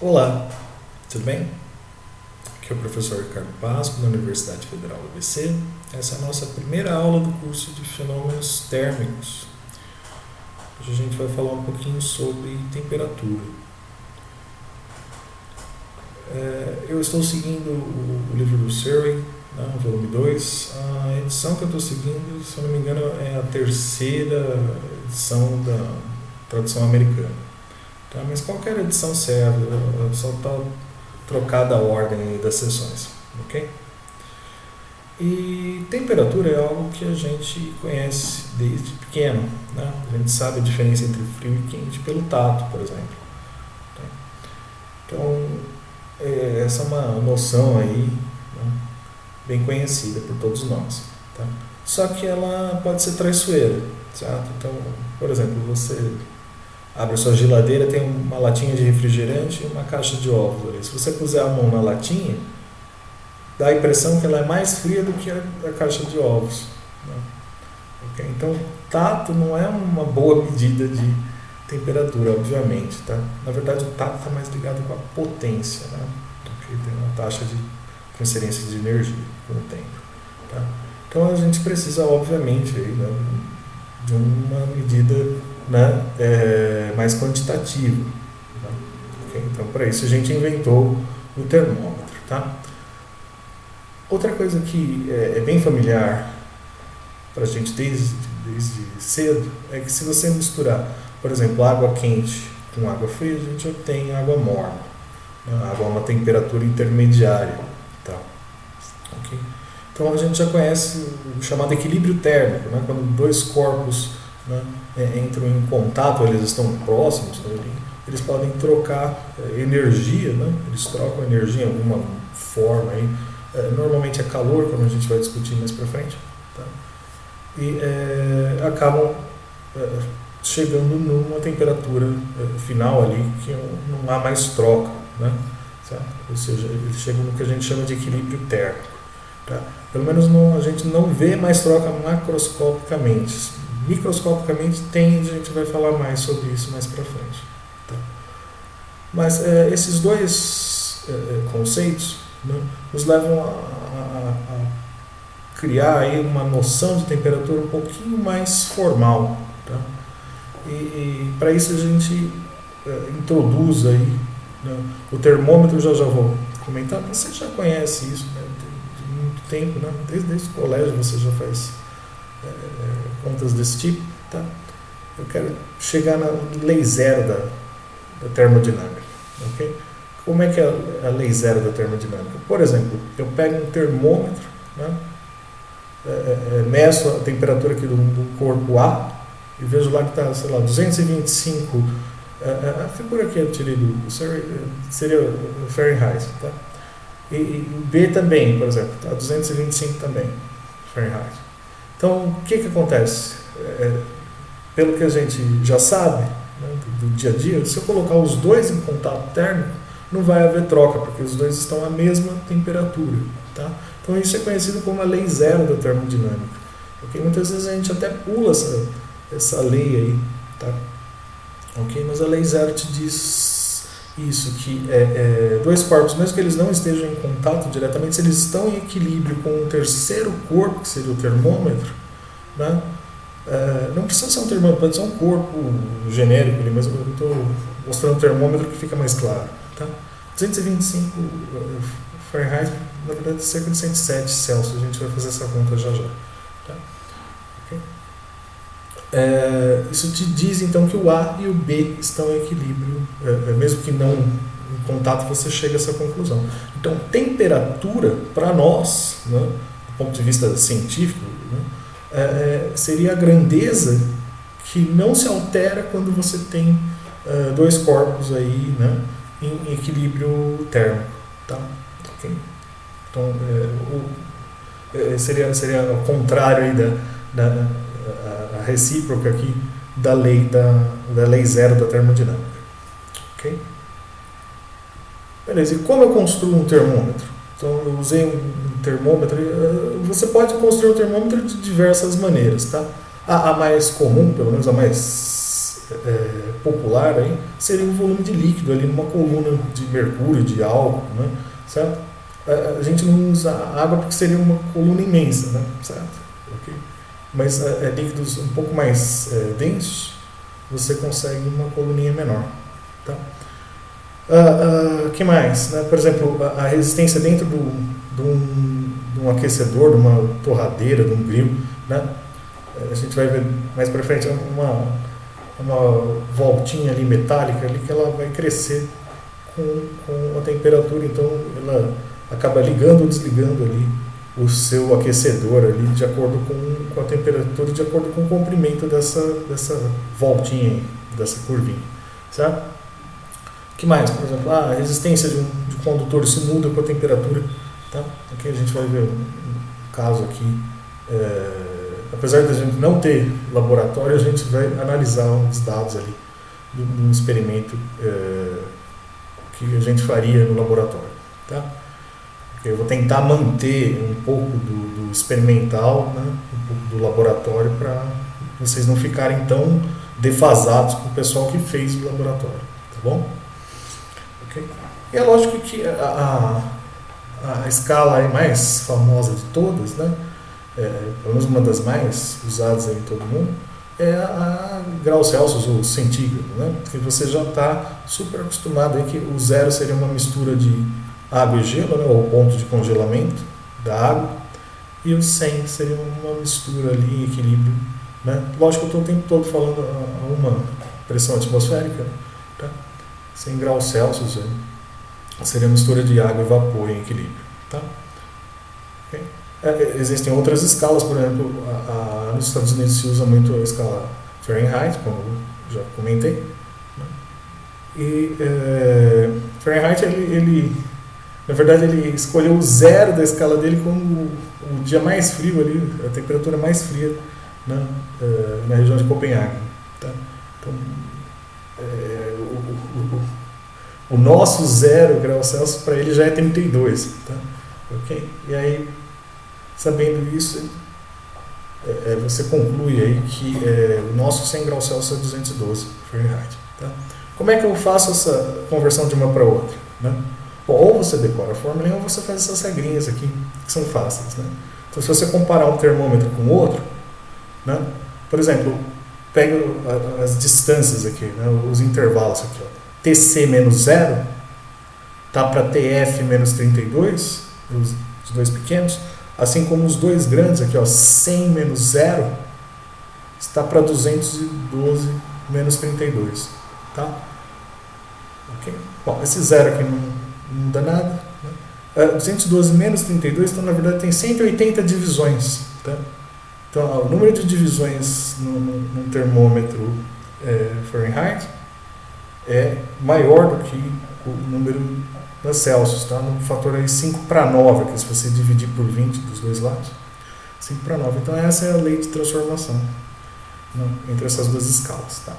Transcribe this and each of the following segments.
Olá, tudo bem? Aqui é o professor Ricardo Pasco, da Universidade Federal do ABC. Essa é a nossa primeira aula do curso de Fenômenos Térmicos. Hoje a gente vai falar um pouquinho sobre temperatura. Eu estou seguindo o livro do Surrey, o volume 2. A edição que eu estou seguindo, se eu não me engano, é a terceira edição da tradução americana. Tá? Mas qualquer edição serve, só está trocada a ordem das sessões, ok? E temperatura é algo que a gente conhece desde pequeno, né? A gente sabe a diferença entre frio e quente pelo tato, por exemplo. Tá? Então, essa é uma noção aí, né, bem conhecida por todos nós. Tá? Só que ela pode ser traiçoeira, certo? Então, por exemplo, você abre a sua geladeira, tem uma latinha de refrigerante e uma caixa de ovos ali. Se você puser a mão na latinha, dá a impressão que ela é mais fria do que a caixa de ovos, né? Okay? Então, tato não é uma boa medida de temperatura, obviamente. Tá? Na verdade, o tato está mais ligado com a potência, né? Porque tem uma taxa de transferência de energia com o tempo. Tá? Então, a gente precisa, obviamente, aí, né, de uma medida, né, mais quantitativa. Tá? Okay? Então, para isso, a gente inventou o termômetro. Tá? Outra coisa que é bem familiar para a gente desde cedo é que se você misturar, por exemplo, água quente com água fria, a gente obtém água morna. A água a uma temperatura intermediária. Tá? Okay? Então a gente já conhece o chamado equilíbrio térmico, né? Quando dois corpos, né, entram em contato, eles estão próximos, né? Eles podem trocar energia, né? Eles trocam energia em alguma forma. Aí. Normalmente é calor, como a gente vai discutir mais para frente. Tá? E acabam chegando numa temperatura final ali que não há mais troca. Né? Certo? Ou seja, eles chegam no que a gente chama de equilíbrio térmico. Tá? Pelo menos a gente não vê mais troca macroscopicamente. Microscopicamente tem, a gente vai falar mais sobre isso mais para frente. Tá? Mas esses dois conceitos, né, nos levam a criar aí uma noção de temperatura um pouquinho mais formal. Tá? E para isso a gente introduz aí, né, o termômetro, já vou comentar, você já conhece isso, né, de muito tempo, né, desde o colégio você já faz contas desse tipo. Tá? Eu quero chegar na lei zero da termodinâmica. Okay? Como é que é a lei zero da termodinâmica? Por exemplo, eu pego um termômetro, né, meço a temperatura aqui do corpo A e vejo lá que está, sei lá, 225. A figura que eu tirei do seria o Fahrenheit. Tá? E o B também, por exemplo, está 225 também, Fahrenheit. Então, o que acontece? Pelo que a gente já sabe, né, do dia a dia, se eu colocar os dois em contato térmico, não vai haver troca, porque os dois estão à mesma temperatura. Tá? Então isso é conhecido como a lei zero da termodinâmica. Okay? Muitas vezes a gente até pula essa lei aí. Tá? Okay? Mas a lei zero te diz isso, que dois corpos, mesmo que eles não estejam em contato diretamente, se eles estão em equilíbrio com um terceiro corpo, que seria o termômetro, né? Não precisa ser um termômetro, pode ser um corpo genérico, mas eu estou mostrando um termômetro que fica mais claro. Tá? 225 Fahrenheit, na verdade, cerca de 107 Celsius. A gente vai fazer essa conta já. Tá? Okay? Isso te diz, então, que o A e o B estão em equilíbrio, mesmo que não em contato, você chega a essa conclusão. Então, temperatura, para nós, né, do ponto de vista científico, né, seria a grandeza que não se altera quando você tem dois corpos aí, né, em equilíbrio térmico. Tá? Okay? Então, seria ao contrário aí a recíproca aqui da lei zero da termodinâmica. Okay? Beleza, e como eu construo um termômetro? Então, eu usei um termômetro. Você pode construir um termômetro de diversas maneiras. Tá? A mais comum, pelo menos a mais popular aí, seria o volume de líquido ali numa coluna de mercúrio, de álcool, né? Certo? A gente não usa água porque seria uma coluna imensa, né? Certo? Okay? Mas líquidos um pouco mais densos, você consegue uma coluninha menor. Tá? Que mais? Né? Por exemplo, a resistência dentro de um aquecedor, de uma torradeira, de um grill, né? A gente vai ver mais para frente uma voltinha ali metálica ali que ela vai crescer com a temperatura, então ela acaba ligando ou desligando ali o seu aquecedor ali de acordo com a temperatura, de acordo com o comprimento dessa voltinha aí, dessa curvinha, certo? O que mais? Por exemplo, a resistência de condutor se muda com a temperatura, tá? Aqui a gente vai ver um caso aqui, apesar de a gente não ter laboratório, a gente vai analisar os dados ali de um experimento que a gente faria no laboratório, tá? Eu vou tentar manter um pouco do experimental, né, um pouco do laboratório, para vocês não ficarem tão defasados com o pessoal que fez o laboratório, tá bom? Okay. E é lógico que a escala mais famosa de todas, né, pelo menos uma das mais usadas aí em todo mundo, é a graus Celsius ou centígrado, né, porque você já está super acostumado aí que o zero seria uma mistura de água e gelo, né, ou ponto de congelamento da água, e o 100 seria uma mistura ali em equilíbrio, né? Lógico que eu estou o tempo todo falando a uma pressão atmosférica, tá? 100 graus Celsius seria a mistura de água e vapor em equilíbrio, tá? Okay? Existem outras escalas, por exemplo, nos Estados Unidos se usa muito a escala Fahrenheit, como eu já comentei, né? E Fahrenheit na verdade, ele escolheu o zero da escala dele como o dia mais frio ali, a temperatura mais fria, né, na região de Copenhague. Tá? Então, o nosso 0 graus Celsius para ele já é 32. Tá? Okay? E aí, sabendo isso, você conclui aí que o nosso 100 graus Celsius é 212 Fahrenheit. Tá? Como é que eu faço essa conversão de uma para outra? Né? Ou você decora a fórmula ou você faz essas regrinhas aqui, que são fáceis. Né? Então, se você comparar um termômetro com o outro, né? Por exemplo, pega as distâncias aqui, né? Os intervalos aqui. Ó. TC menos 0 está para TF menos 32, os dois pequenos, assim como os dois grandes aqui, ó, 100 menos 0 está para 212 menos 32. Tá? Okay? Bom, esse 0 aqui não dá nada. Né? 212 menos 32, então na verdade tem 180 divisões. Tá? Então o número de divisões num termômetro Fahrenheit é maior do que o número da Celsius. Tá? No fator aí 5 para 9, que se você dividir por 20 dos dois lados, 5 para 9. Então essa é a lei de transformação, né, entre essas duas escalas. Tá?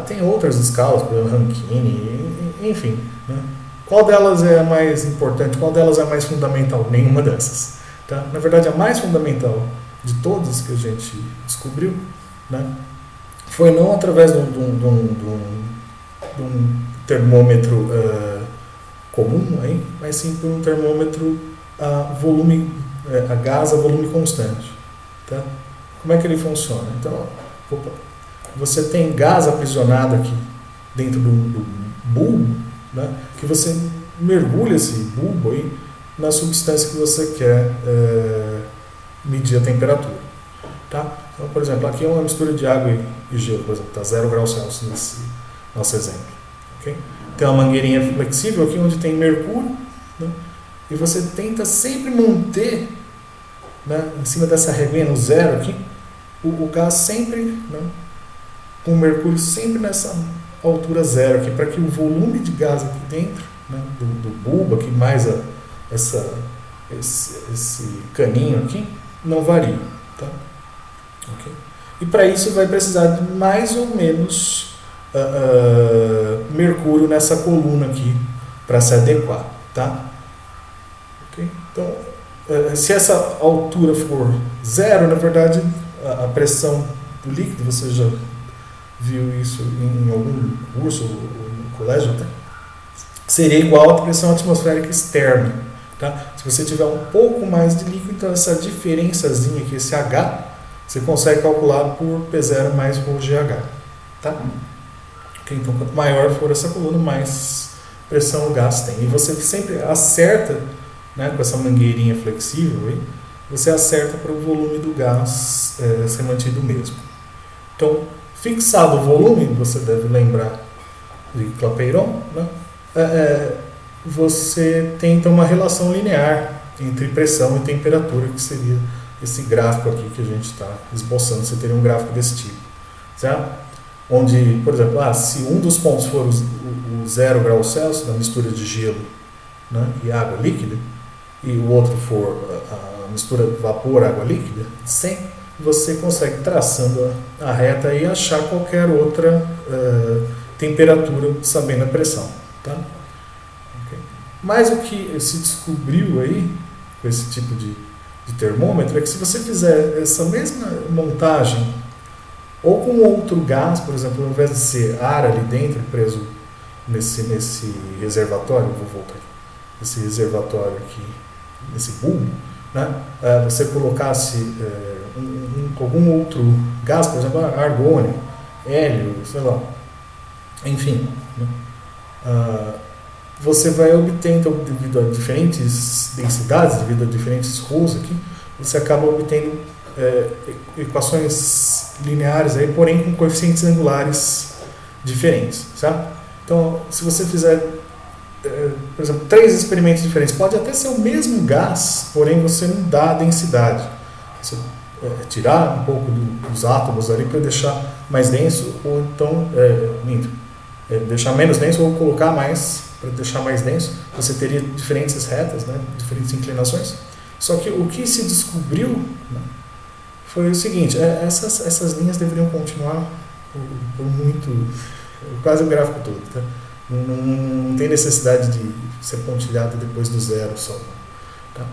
Tem outras escalas, por exemplo, Rankine, enfim. Né? Qual delas é a mais importante? Qual delas é a mais fundamental? Nenhuma dessas. Tá? Na verdade, a mais fundamental de todas que a gente descobriu, né, foi não através de um termômetro comum, aí, mas sim por um termômetro a gás a volume constante. Tá? Como é que ele funciona? Então, você tem gás aprisionado aqui dentro do bulbo, né, que você mergulha esse bulbo aí na substância que você quer medir a temperatura. Tá? Então, por exemplo, aqui é uma mistura de água e gelo, por exemplo, está 0 graus Celsius nesse nosso exemplo. Okay? Tem uma mangueirinha flexível aqui onde tem mercúrio, né, e você tenta sempre manter, né, em cima dessa reguinha no zero aqui, o gás sempre, né, com o mercúrio sempre nessa altura zero aqui, para que o volume de gás aqui dentro, né, do bulbo aqui, mais esse caninho aqui, não varie. Tá? Okay? E para isso vai precisar de mais ou menos mercúrio nessa coluna aqui, para se adequar. Tá? Okay? Então, se essa altura for zero, na verdade, a pressão do líquido, você já viu isso em algum curso ou no colégio, tá? Seria igual à pressão atmosférica externa. Tá? Se você tiver um pouco mais de líquido, então essa diferençazinha aqui, esse H, você consegue calcular por P0 mais ρGH. Tá? Okay, então, quanto maior for essa coluna, mais pressão o gás tem. E você sempre acerta, né, com essa mangueirinha flexível, aí, você acerta para o volume do gás ser mantido mesmo. Então, fixado o volume, você deve lembrar de Clapeyron, né? Você tem então uma relação linear entre pressão e temperatura, que seria esse gráfico aqui que a gente está esboçando. Você teria um gráfico desse tipo, certo? Onde, por exemplo, se um dos pontos for o 0 graus Celsius, na mistura de gelo, né, e água líquida, e o outro for a mistura de vapor, água líquida, 100, você consegue, traçando a reta, e achar qualquer outra temperatura sabendo a pressão. Tá? Okay. Mas o que se descobriu aí, com esse tipo de termômetro, é que se você fizer essa mesma montagem, ou com outro gás, por exemplo, ao invés de ser ar ali dentro, preso nesse reservatório, vou voltar aqui, esse reservatório aqui, nesse bulbo, né, você colocasse algum outro gás, por exemplo, argônio, hélio, sei lá, enfim, né, você vai obter, então, devido a diferentes densidades, devido a diferentes ρs aqui, você acaba obtendo equações lineares, aí, porém com coeficientes angulares diferentes. Certo? Então, se você fizer, por exemplo, 3 experimentos diferentes, pode até ser o mesmo gás, porém você não dá a densidade. Você tirar um pouco dos átomos ali para deixar mais denso, ou então deixar menos denso, ou colocar mais para deixar mais denso. Você teria diferentes retas, né, diferentes inclinações. Só que o que se descobriu, né, foi o seguinte: essas linhas deveriam continuar por quase o gráfico todo. Tá? Não tem necessidade de ser pontilhado depois do 0 só. Tá?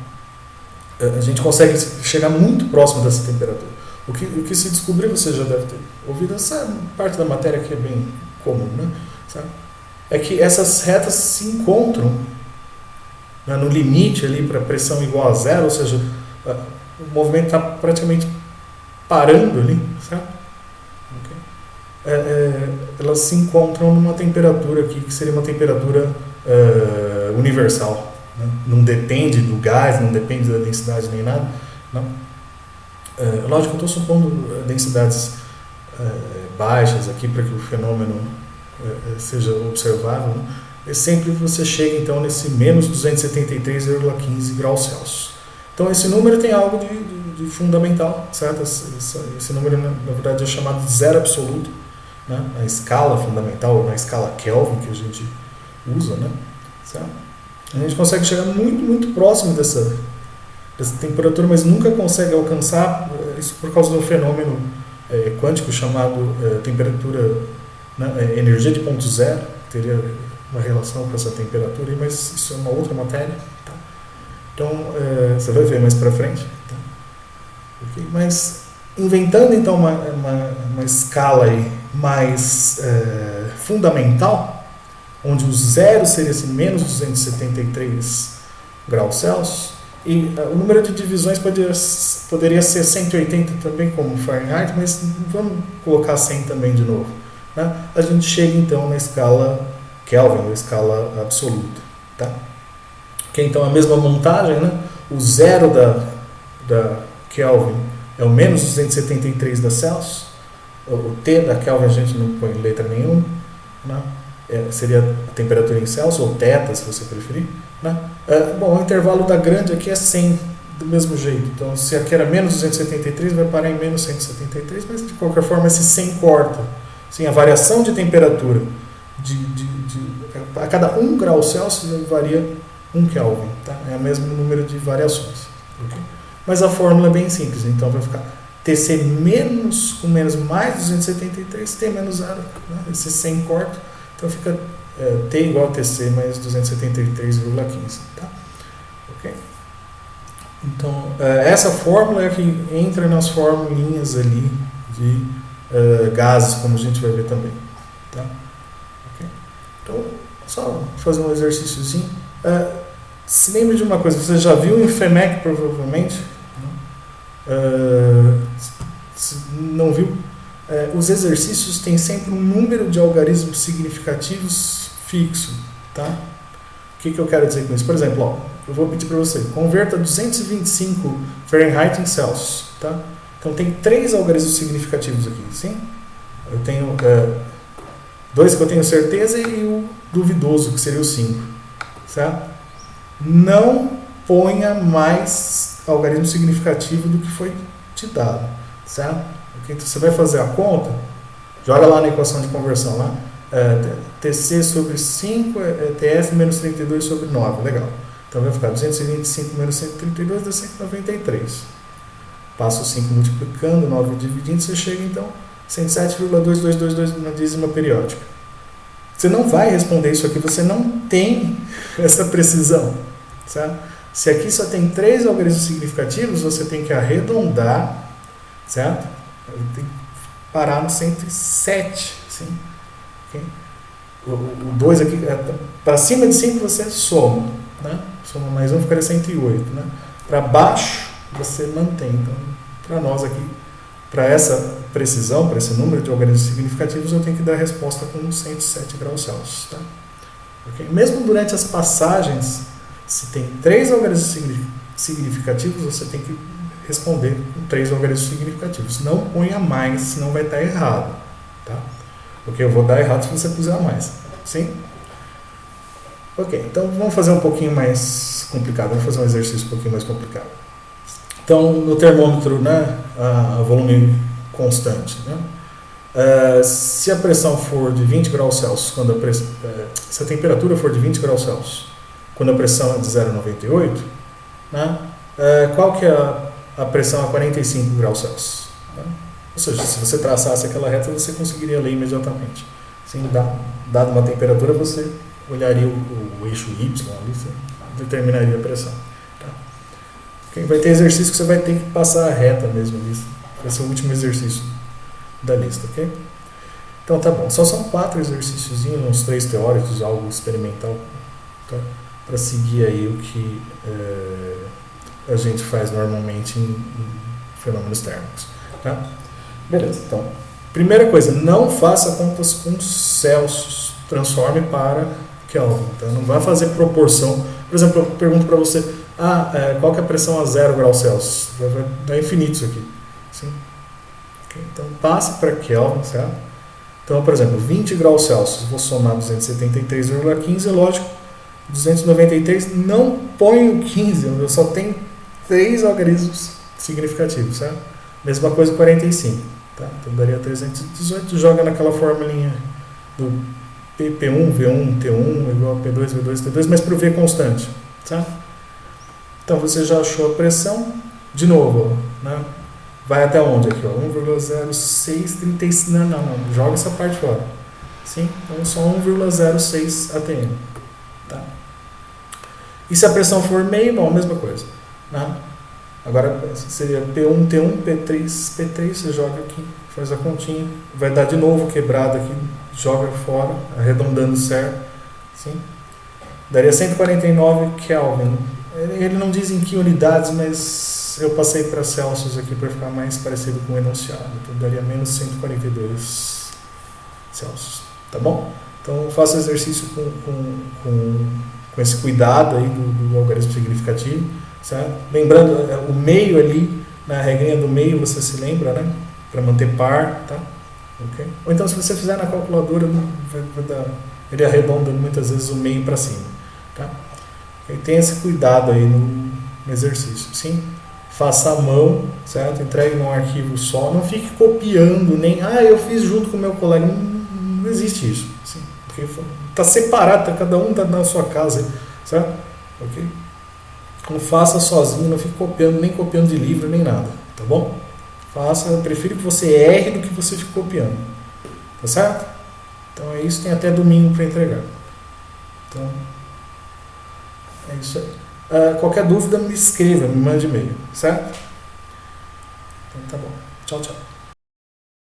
A gente consegue chegar muito próximo dessa temperatura. O que se descobriu, você já deve ter ouvido, essa parte da matéria que é bem comum, né? Sabe? É que essas retas se encontram, né, no limite ali para pressão igual a 0, ou seja, o movimento está praticamente parando ali, certo? Okay. Elas se encontram numa temperatura aqui que seria uma temperatura universal, né? Não depende do gás, não depende da densidade nem nada, não. Lógico que eu estou supondo densidades baixas aqui para que o fenômeno seja observável, né? E sempre você chega então nesse menos 273,15 graus Celsius. Então esse número tem algo de fundamental, certo? Esse número na verdade é chamado de zero absoluto, né? A escala fundamental, na escala Kelvin que a gente usa, né? Certo? A gente consegue chegar muito, muito próximo dessa temperatura, mas nunca consegue alcançar isso por causa do fenômeno quântico chamado temperatura, né, energia de ponto zero, teria uma relação com essa temperatura, mas isso é uma outra matéria. Tá? Então, você vai ver mais para frente. Tá? Okay? Mas, inventando então uma escala aí mais fundamental, onde o zero seria assim, menos 273 graus Celsius, e o número de divisões poderia ser 180 também, como Fahrenheit, mas vamos colocar 100 também de novo. Né? A gente chega então na escala Kelvin, a escala absoluta. Tá? Que então a mesma montagem, né? O zero da Kelvin é o menos 273 da Celsius, o T da Kelvin a gente não põe letra nenhuma, né? Seria a temperatura em Celsius, ou θ, se você preferir. Né? Bom, o intervalo da grande aqui é 100, do mesmo jeito. Então, se aqui era menos 273, vai parar em menos 173, mas de qualquer forma esse 100 corta. Sim, a variação de temperatura a cada 1 grau Celsius varia 1 Kelvin. Tá? É o mesmo número de variações. Okay? Mas a fórmula é bem simples, então vai ficar TC menos com menos mais 273, T menos 0. Né? Esse 100 corta, então fica T igual a TC mais 273,15. Tá? Okay? Então, essa fórmula é que entra nas formulinhas ali de gases, como a gente vai ver também. Tá? Okay? Então, só fazer um exercíciozinho. Se lembre de uma coisa, você já viu em FEMEC provavelmente? Se não viu? Os exercícios têm sempre um número de algarismos significativos fixo. Tá? O que eu quero dizer com isso? Por exemplo, ó, eu vou pedir para você, converta 225 Fahrenheit em Celsius. Tá? Então tem 3 algarismos significativos aqui, sim? Eu tenho 2 que eu tenho certeza e o duvidoso, que seria o 5. Certo? Não ponha mais algarismo significativo do que foi te dado. Certo? Okay? Então você vai fazer a conta, joga lá na equação de conversão lá. TC sobre 5 é TF menos 32 sobre 9. Legal. Então vai ficar 225 menos 132 dá 193. Passa o 5 multiplicando, 9 dividindo, você chega então 107,2222 na dízima periódica. Você não vai responder isso aqui, você não tem essa precisão. Certo? Se aqui só tem 3 algarismos significativos, você tem que arredondar, certo? Tem que parar no 107. Sim? Okay? O 2 aqui, para cima de 5 você soma. Né? Soma mais 1 ficaria 108. Né? Para baixo você mantém. Então, para nós aqui, para essa precisão, para esse número de algarismos significativos, eu tenho que dar a resposta com 107 graus Celsius. Tá? Okay? Mesmo durante as passagens, se tem 3 algarismos significativos, você tem que responder com 3 algarismos significativos. Não ponha mais, senão vai estar errado. Tá? Porque eu vou dar errado se você puser a mais. Sim? Ok, então vamos fazer um pouquinho mais complicado. Vamos fazer um exercício um pouquinho mais complicado. Então, no termômetro, né, a volume constante, né, se a pressão for de 20 graus Celsius, se a temperatura for de 20 graus Celsius, quando a pressão é de 0,98, né, qual que é a pressão a 45 graus Celsius? Né? Ou seja, se você traçasse aquela reta, você conseguiria ler imediatamente. Assim, dado uma temperatura, você olharia o eixo Y ali, você determinaria a pressão. Vai ter exercício que você vai ter que passar a reta mesmo ali. Vai ser o último exercício da lista, ok? Então tá bom. Só são 4 exercícios, uns 3 teóricos, algo experimental, tá? Para seguir aí o que a gente faz normalmente em fenômenos térmicos. Tá? Beleza, então. Primeira coisa, não faça contas com Celsius. Transforme para Kelvin. Tá? Não vai fazer proporção. Por exemplo, eu pergunto para você, qual que é a pressão a 0 graus Celsius? Vai dar infinito isso aqui. Sim? Okay. Então, passe para Kelvin, certo? Então, por exemplo, 20 graus Celsius, vou somar 273,15, é lógico, 293, não ponho 15, eu só tenho 3 algarismos significativos, certo? Mesma coisa 45, tá? Então, daria 318, joga naquela formulinha do P1, V1, T1 igual a P2, V2, T2, mas para o V constante, certo? Então, você já achou a pressão. De novo, né? Vai até onde aqui? 1,0635. Não. Joga essa parte fora. Sim? Então, só 1,06 atm. Tá? E se a pressão for meio, bom, a mesma coisa. Né? Agora, seria P1, T1, P3, P3. Você joga aqui, faz a continha. Vai dar de novo quebrado aqui. Joga fora, arredondando certo. Sim? Daria 149 Kelvin. Ele não diz em que unidades, mas eu passei para Celsius aqui para ficar mais parecido com o enunciado. Então daria menos 142 Celsius. Tá bom? Então faça o exercício com esse cuidado aí do algarismo significativo. Certo? Lembrando, o meio ali, na regrinha do meio, você se lembra, né? Para manter par. Tá? Okay? Ou então, se você fizer na calculadora, vai dar, ele arredonda muitas vezes o meio para cima. Tá? E tenha esse cuidado aí no exercício, sim? Faça à mão, certo? Entregue num arquivo só, não fique copiando, nem, eu fiz junto com o meu colega, não existe isso, sim? Porque está separado, cada um está na sua casa, certo? Ok? Não faça sozinho, não fique copiando, nem copiando de livro, nem nada, tá bom? Faça, eu prefiro que você erre do que você fique copiando, tá certo? Então é isso, tem até domingo para entregar. Então, é isso aí. Qualquer dúvida, me escreva, me mande e-mail, certo? Então tá bom. Tchau, tchau.